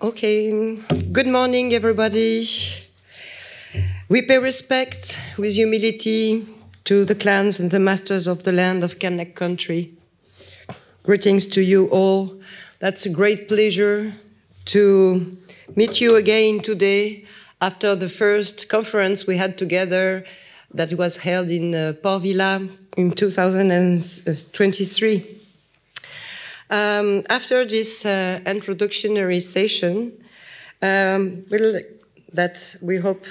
Okay, good morning, everybody. We pay respect with humility to the clans and the masters of the land of Kanak country. Greetings to you all. That's a great pleasure to meet you again today after the first conference we had together that was held in Port-Vila in 2023. After this introductory session, that we hope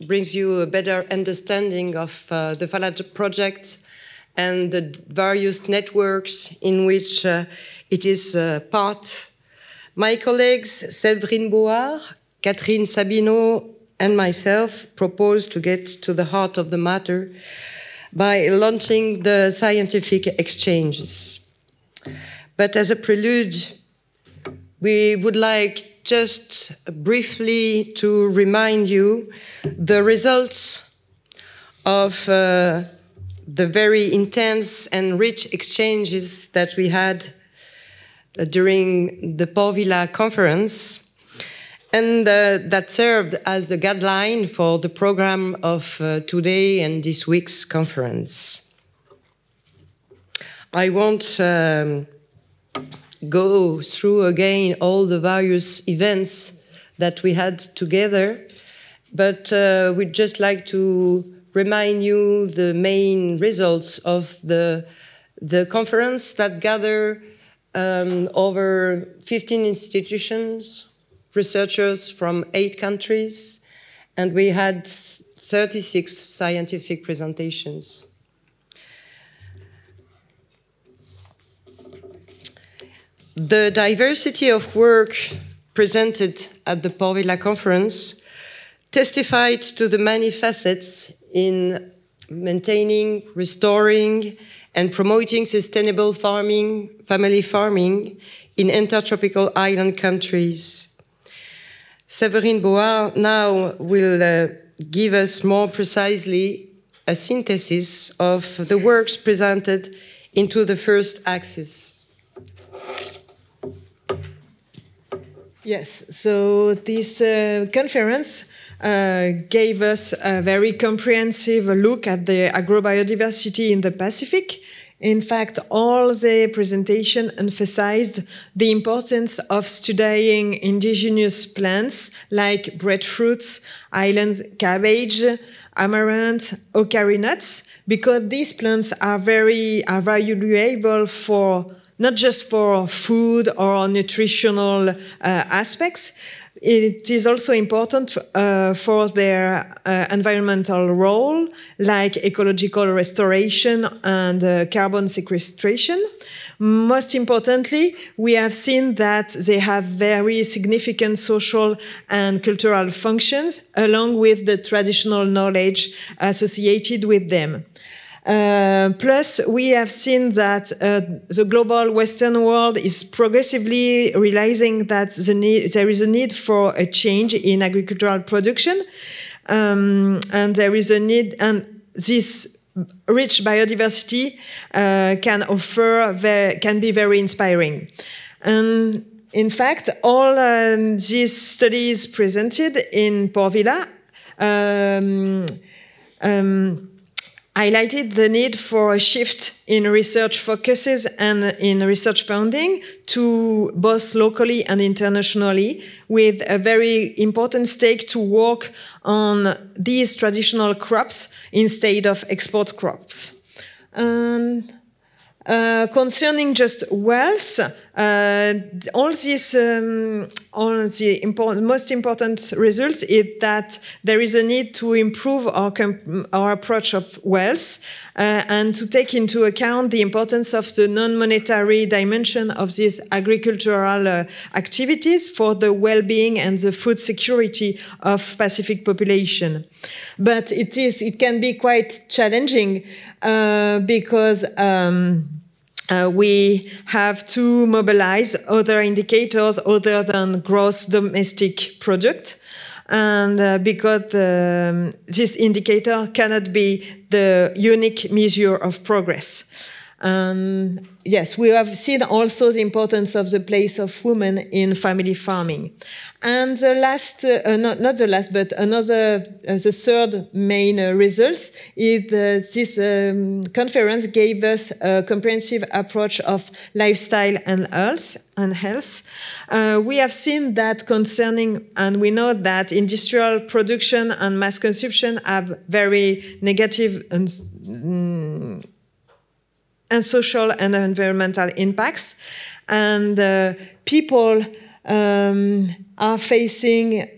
brings you a better understanding of the Falah project and the various networks in which it is part. My colleagues, Bouard, Catherine Sabinot, and myself propose to get to the heart of the matter by launching the scientific exchanges. But as a prelude, we would like just briefly to remind you the results of the very intense and rich exchanges that we had during the Port-Vila conference, and that served as the guideline for the program of today and this week's conference. I won't go through again all the various events that we had together, but we'd just like to remind you the main results of the conference that gather over 15 institutions, researchers from 8 countries, and we had 36 scientific presentations. The diversity of work presented at the Port-Vila conference testified to the many facets in maintaining, restoring, and promoting sustainable farming, family farming in intertropical island countries. Bouard now will give us more precisely a synthesis of the works presented into the first axis. Yes, so this conference gave us a very comprehensive look at the agrobiodiversity in the Pacific. In fact, all the presentation emphasized the importance of studying indigenous plants like breadfruits, island cabbage, amaranth, ocari nuts, because these plants are valuable for not just for food or nutritional aspects. It is also important for their environmental role, like ecological restoration and carbon sequestration. Most importantly, we have seen that they have very significant social and cultural functions, along with the traditional knowledge associated with them. Plus, we have seen that the global Western world is progressively realizing that there is a need for a change in agricultural production, and there is a need, and this rich biodiversity can be very inspiring. And in fact, all these studies presented in Port-Vila highlighted the need for a shift in research focuses and in research funding to both locally and internationally, with a very important stake to work on these traditional crops instead of export crops. And concerning just wealth, all the most important results is that there is a need to improve our approach of wealth and to take into account the importance of the non-monetary dimension of these agricultural activities for the well-being and the food security of Pacific population. But it can be quite challenging because we have to mobilize other indicators other than gross domestic product, and because this indicator cannot be the unique measure of progress. And yes, we have seen also the importance of the place of women in family farming. And the last, not the last, but another, the third main result is this conference gave us a comprehensive approach of lifestyle and health. We have seen that concerning, and we know that industrial production and mass consumption have very negative and social and environmental impacts. And people are facing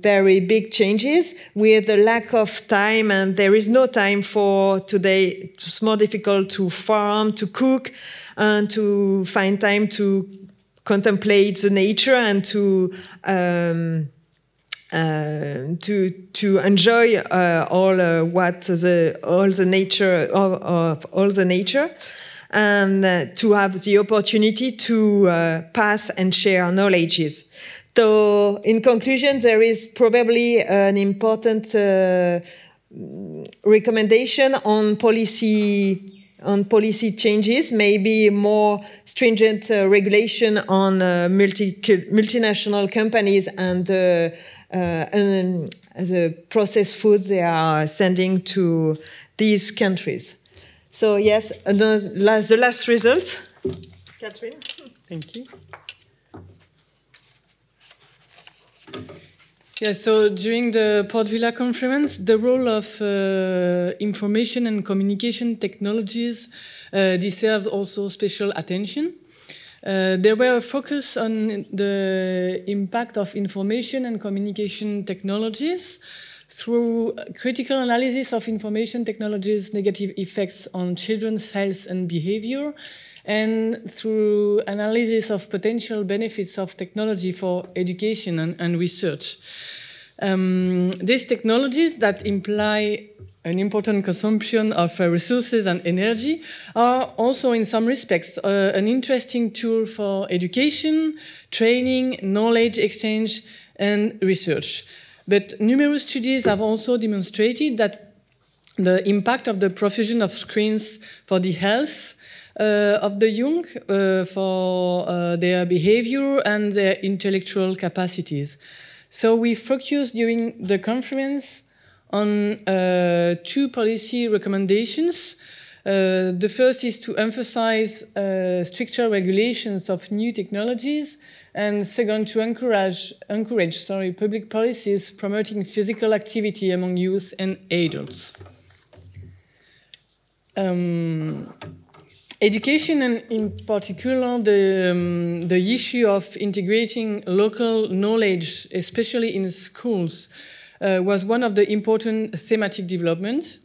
very big changes with a lack of time, and there is no time for today. It's more difficult to farm, to cook, and to find time to contemplate the nature and to enjoy all the nature, and to have the opportunity to pass and share knowledges. So, in conclusion, there is probably an important recommendation on policy changes, maybe more stringent regulation on multinational companies and the processed foods they are sending to these countries. So yes, the last result. Catherine. Thank you. Yeah, so during the Port Vila conference, the role of information and communication technologies deserves also special attention. There were a focus on the impact of information and communication technologies through critical analysis of information technologies' negative effects on children's health and behavior, and through analysis of potential benefits of technology for education and research. These technologies that imply an important consumption of resources and energy are also in some respects an interesting tool for education, training, knowledge exchange, and research. But numerous studies have also demonstrated that the impact of the provision of screens for the health of the young, for their behavior and their intellectual capacities. So we focused during the conference on two policy recommendations. The first is to emphasize stricter regulations of new technologies, and second, to encourage public policies promoting physical activity among youth and adults. Education, and in particular the issue of integrating local knowledge, especially in schools, was one of the important thematic developments.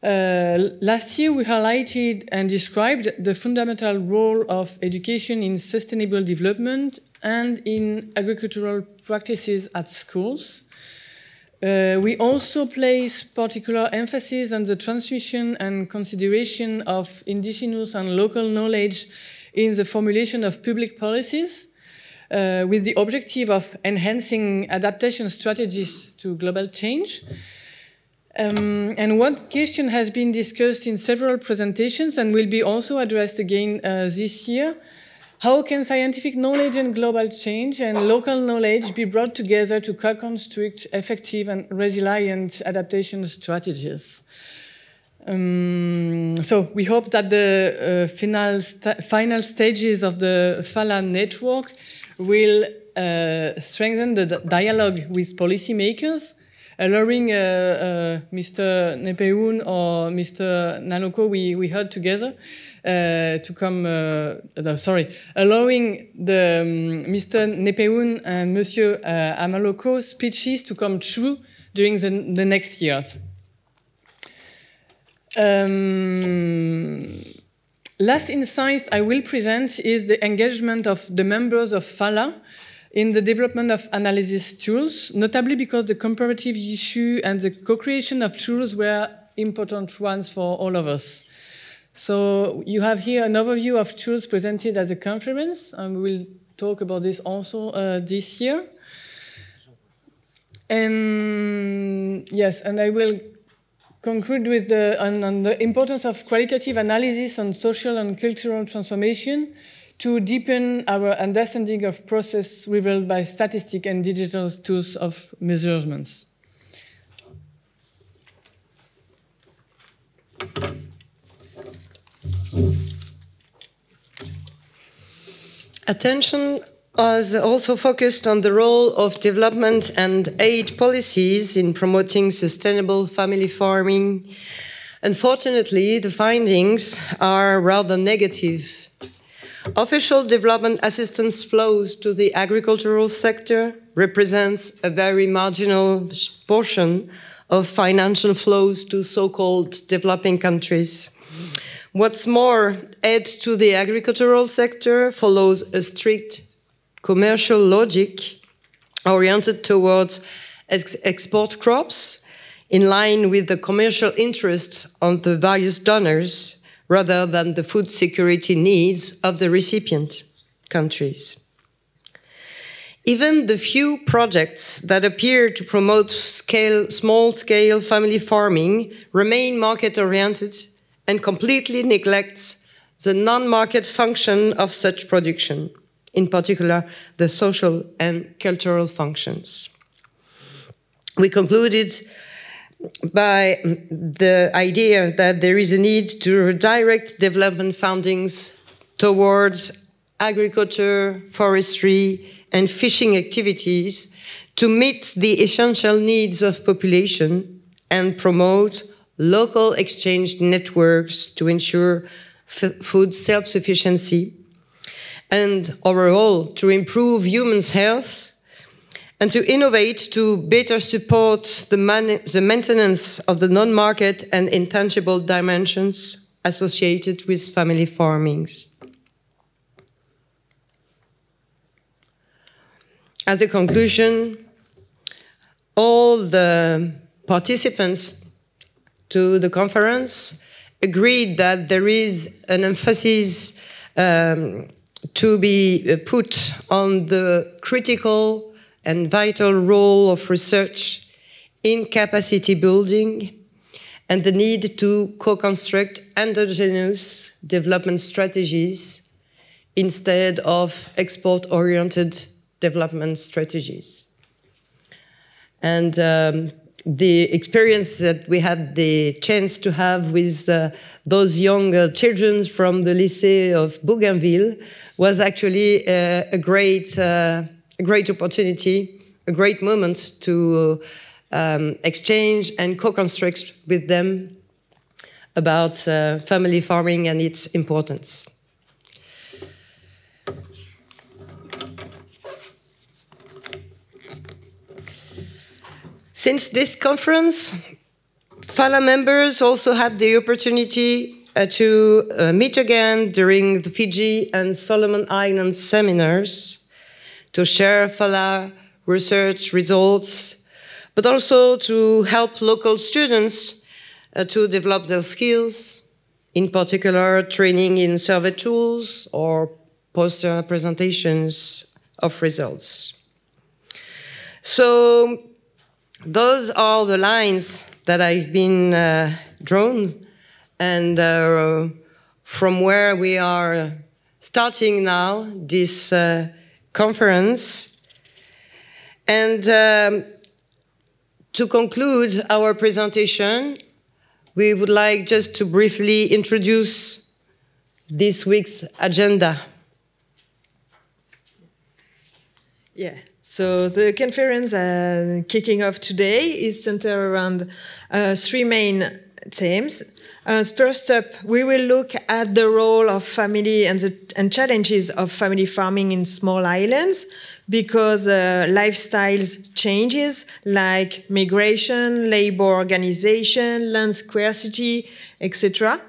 Last year, we highlighted and described the fundamental role of education in sustainable development and in agricultural practices at schools. We also place particular emphasis on the transmission and consideration of indigenous and local knowledge in the formulation of public policies, with the objective of enhancing adaptation strategies to global change. And one question has been discussed in several presentations and will be also addressed again this year. How can scientific knowledge and global change and local knowledge be brought together to co-construct effective and resilient adaptation strategies? So we hope that the final stages of the Falah network will strengthen the dialogue with policymakers, allowing Mr. Nepeun or Mr. Naloko, we heard together, to come, allowing the Mr. Nepeun and Monsieur Amaloko speeches to come true during the next years. Last insight I will present is the engagement of the members of Falah in the development of analysis tools, notably because the comparative issue and the co-creation of tools were important ones for all of us. So you have here an overview of tools presented at the conference, and we will talk about this also this year. And yes, and I will conclude with on the importance of qualitative analysis on social and cultural transformation to deepen our understanding of process revealed by statistic and digital tools of measurements. Attention was also focused on the role of development and aid policies in promoting sustainable family farming. Unfortunately, the findings are rather negative. Official development assistance flows to the agricultural sector represents a very marginal portion of financial flows to so-called developing countries. What's more, aid to the agricultural sector follows a strict commercial logic oriented towards export crops in line with the commercial interest of the various donors rather than the food security needs of the recipient countries. Even the few projects that appear to promote small-scale family farming remain market-oriented and completely neglects the non-market function of such production, in particular the social and cultural functions. We concluded by the idea that there is a need to redirect development fundings towards agriculture, forestry, and fishing activities to meet the essential needs of population and promote local exchange networks to ensure food self-sufficiency and overall to improve humans' health and to innovate to better support the maintenance of the non-market and intangible dimensions associated with family farmings. As a conclusion, all the participants to the conference agreed that there is an emphasis to be put on the critical and vital role of research in capacity building and the need to co-construct endogenous development strategies instead of export-oriented development strategies. And the experience that we had the chance to have with those young children from the Lycée of Bougainville was actually a great opportunity, a great moment to exchange and co-construct with them about family farming and its importance. Since this conference, Falah members also had the opportunity to meet again during the Fiji and Solomon Islands seminars to share Falah research results, but also to help local students to develop their skills, in particular training in survey tools or poster presentations of results. So those are the lines that I've been drawn, and from where we are starting now this conference. And to conclude our presentation, we would like just to briefly introduce this week's agenda. Yeah. So the conference kicking off today is centered around three main themes. First up, we will look at the role of family and challenges of family farming in small islands, because lifestyles changes like migration, labor organization, land scarcity, etc.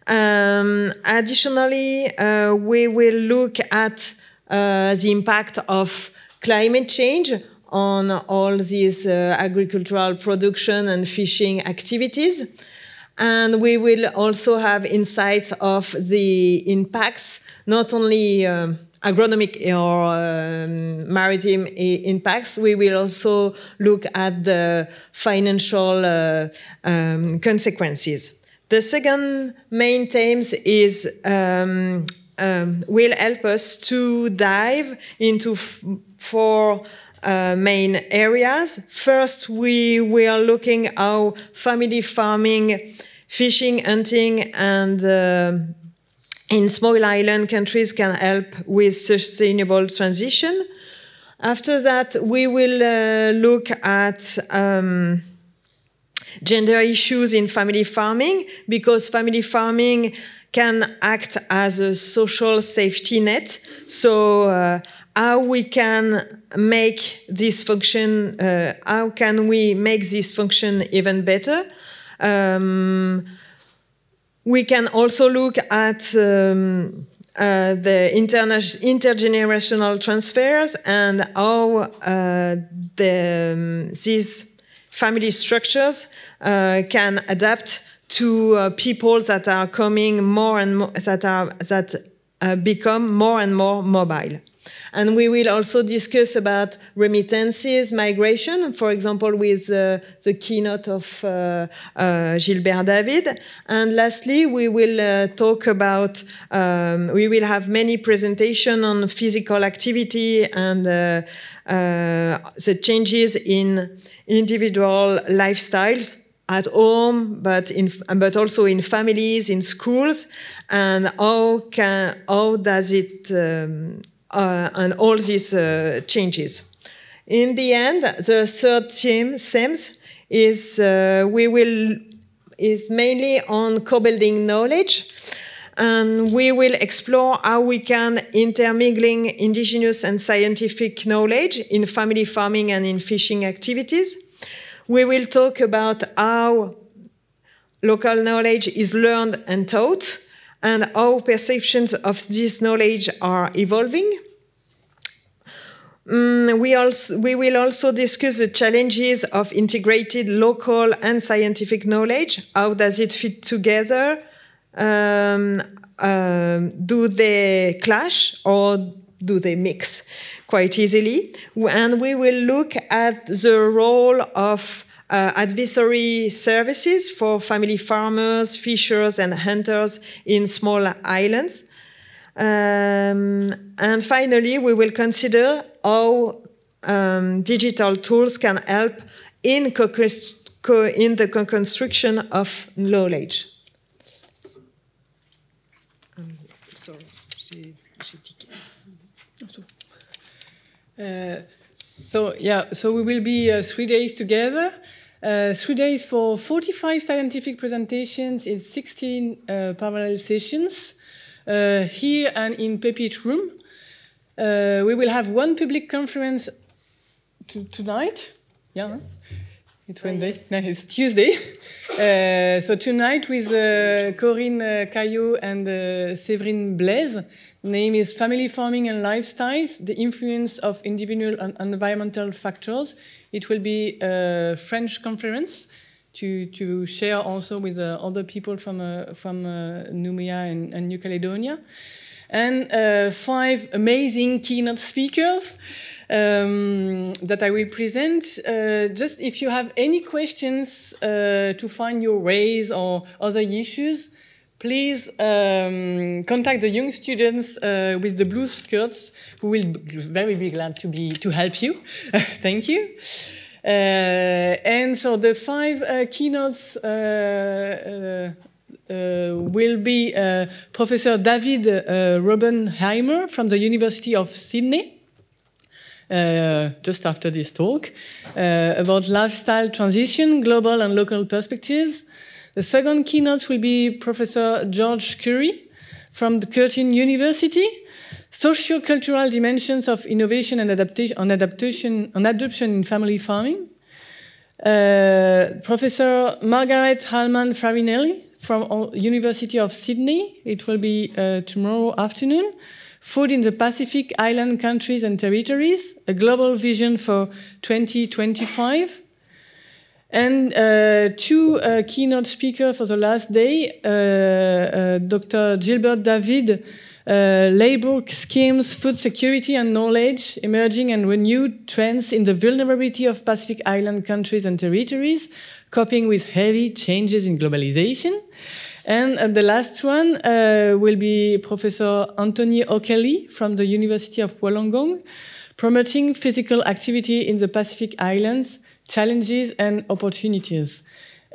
Additionally, we will look at the impact of climate change on all these agricultural production and fishing activities. And we will also have insights of the impacts, not only agronomic or maritime impacts. We will also look at the financial consequences. The second main themes is will help us to dive into four main areas. First, we are looking how family farming, fishing, hunting, and in small island countries can help with sustainable transition. After that, we will look at gender issues in family farming, because family farming can act as a social safety net. So how we can make this function, how can we make this function even better? We can also look at the intergenerational transfers and how these family structures can adapt to people that are coming more and more, that become more and more mobile. And we will also discuss about remittances, migration, for example, with the keynote of Gilbert David. And lastly, we will talk about, we will have many presentations on physical activity and the changes in individual lifestyles at home, but also in families, in schools, and how does it and all these changes. In the end, the third theme is mainly on co-building knowledge, and we will explore how we can intermingling indigenous and scientific knowledge in family farming and in fishing activities. We will talk about how local knowledge is learned and taught, and how perceptions of this knowledge are evolving. We will also discuss the challenges of integrated local and scientific knowledge. How does it fit together? Do they clash or do they mix quite easily? And we will look at the role of advisory services for family farmers, fishers, and hunters in small islands. And finally, we will consider how digital tools can help in the construction of knowledge. Sorry, j'ai tiqué. So we will be 3 days together. 3 days for 45 scientific presentations in 16 parallel sessions here and in Pepite Room. We will have one public conference tonight. Yeah, yes. It's Wednesday. Yes. No, it's Tuesday. So tonight with Corinne Caillot and Séverine Blaise. The name is Family Farming and Lifestyles, the Influence of Individual and Environmental Factors. It will be a French conference to share also with other people from Nouméa and New Caledonia. And 5 amazing keynote speakers that I will present. Just if you have any questions to find your ways or other issues, please contact the young students with the blue skirts, who will be very glad to help you. Thank you. And so the 5 keynotes will be Professor David Robenheimer from the University of Sydney, just after this talk, about lifestyle transition, global and local perspectives. The second keynote will be Professor George Curry from the Curtin University, Socio-Cultural Dimensions of Innovation and Adaptation in Family Farming. Professor Margaret Hallman Farinelli from University of Sydney. It will be tomorrow afternoon. Food in the Pacific Island Countries and Territories, a Global Vision for 2025. And 2 keynote speakers for the last day, Dr. Gilbert David labor schemes, food security and knowledge, emerging and renewed trends in the vulnerability of Pacific Island countries and territories, coping with heavy changes in globalization. And the last one will be Professor Anthony O'Kelly from the University of Wollongong, promoting physical activity in the Pacific Islands, challenges and opportunities.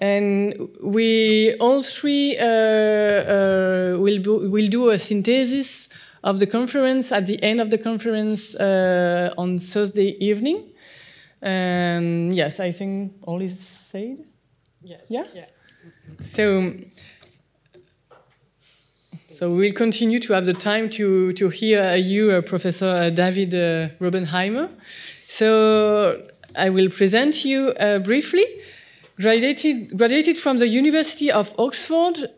And we all three will do a synthesis of the conference at the end of the conference on Thursday evening. And yes, I think all is said. Yes. Yeah? Yeah. So we'll continue to have the time to hear you, Professor David Robenheimer. So I will present you briefly. Graduated from the University of Oxford,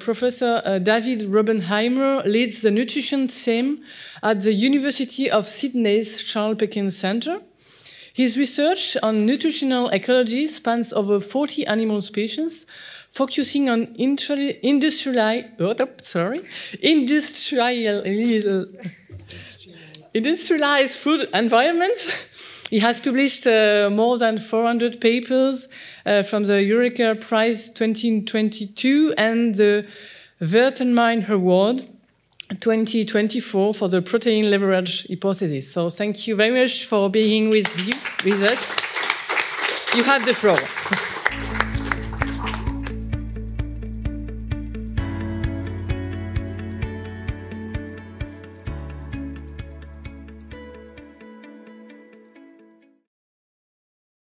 Professor David Robenheimer leads the nutrition theme at the University of Sydney's Charles Perkins Centre. His research on nutritional ecology spans over 40 animal species, focusing on industrialized food environments. He has published more than 400 papers from the Eureka Prize 2022 and the Wertenmein Award 2024 for the protein leverage hypothesis. So thank you very much for being with us. You have the floor.